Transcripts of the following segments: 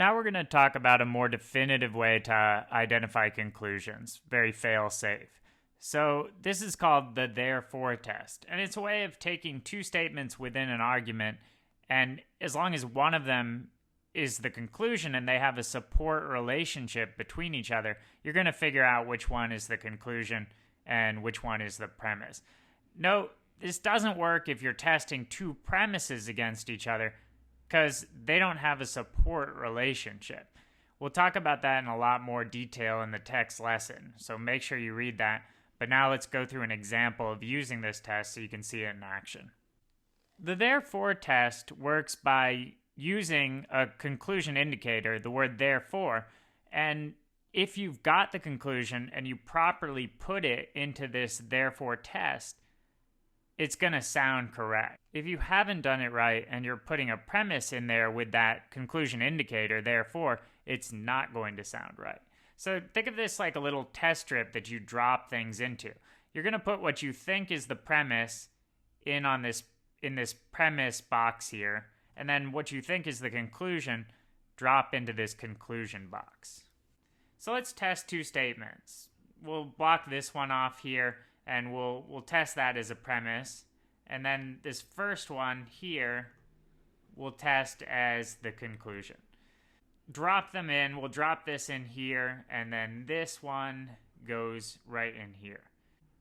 Now we're going to talk about a more definitive way to identify conclusions, very fail-safe. So this is called the therefore test, and it's a way of taking two statements within an argument, and as long as one of them is the conclusion and they have a support relationship between each other, you're going to figure out which one is the conclusion and which one is the premise. Note, this doesn't work if you're testing two premises against each other because they don't have a support relationship. We'll talk about that in a lot more detail in the text lesson, so make sure you read that. But now let's go through an example of using this test so you can see it in action. The therefore test works by using a conclusion indicator, the word therefore, and if you've got the conclusion and you properly put it into this therefore test, it's going to sound correct. If you haven't done it right and you're putting a premise in there with that conclusion indicator, therefore, it's not going to sound right. So think of this like a little test strip that you drop things into. You're going to put what you think is the premise in this premise box here, and then what you think is the conclusion, drop into this conclusion box. So let's test two statements. We'll block this one off here, and we'll test that as a premise. And then this first one here, we'll test as the conclusion. Drop them in. We'll drop this in here, and then this one goes right in here.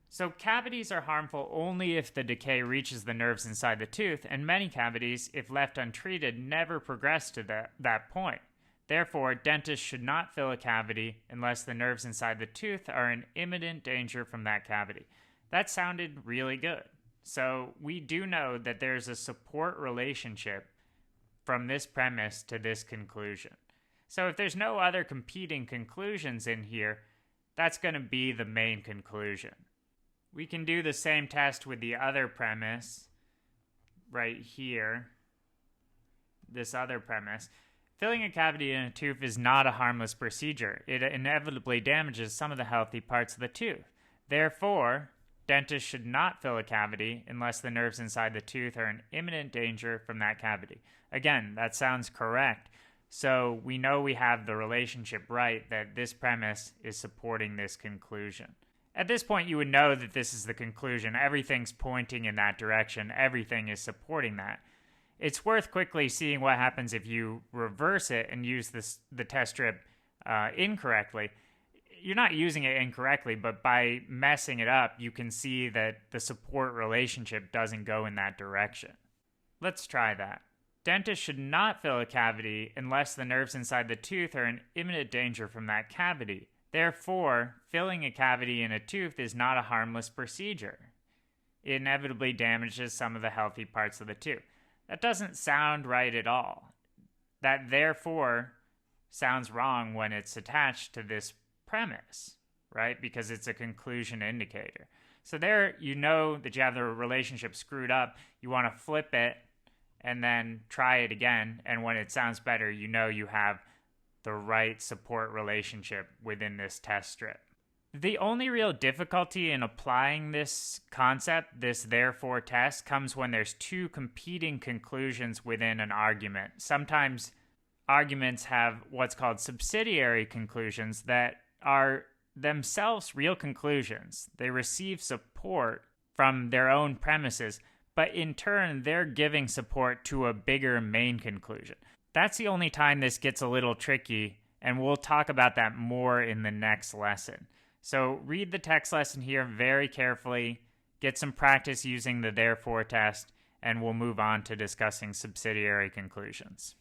So cavities are harmful only if the decay reaches the nerves inside the tooth, and many cavities, if left untreated, never progress to that point. Therefore, dentists should not fill a cavity unless the nerves inside the tooth are in imminent danger from that cavity. That sounded really good. So we do know that there's a support relationship from this premise to this conclusion. So if there's no other competing conclusions in here, that's going to be the main conclusion. We can do the same test with the other premise right here, this other premise. Filling a cavity in a tooth is not a harmless procedure. It inevitably damages some of the healthy parts of the tooth. Therefore, dentists should not fill a cavity unless the nerves inside the tooth are in imminent danger from that cavity. Again, that sounds correct. So we know we have the relationship right, that this premise is supporting this conclusion. At this point, you would know that this is the conclusion. Everything's pointing in that direction. Everything is supporting that. It's worth quickly seeing what happens if you reverse it and use the test strip incorrectly. You're not using it incorrectly, but by messing it up, you can see that the support relationship doesn't go in that direction. Let's try that. Dentists should not fill a cavity unless the nerves inside the tooth are in imminent danger from that cavity. Therefore, filling a cavity in a tooth is not a harmless procedure. It inevitably damages some of the healthy parts of the tooth. That doesn't sound right at all. That therefore sounds wrong when it's attached to this premise, right? Because it's a conclusion indicator. So there you know that you have the relationship screwed up. You want to flip it and then try it again. And when it sounds better, you know you have the right support relationship within this test strip. The only real difficulty in applying this concept, this therefore test, comes when there's two competing conclusions within an argument. Sometimes arguments have what's called subsidiary conclusions that are themselves real conclusions. They receive support from their own premises, but in turn, they're giving support to a bigger main conclusion. That's the only time this gets a little tricky, and we'll talk about that more in the next lesson. So read the text lesson here very carefully, get some practice using the therefore test, and we'll move on to discussing subsidiary conclusions.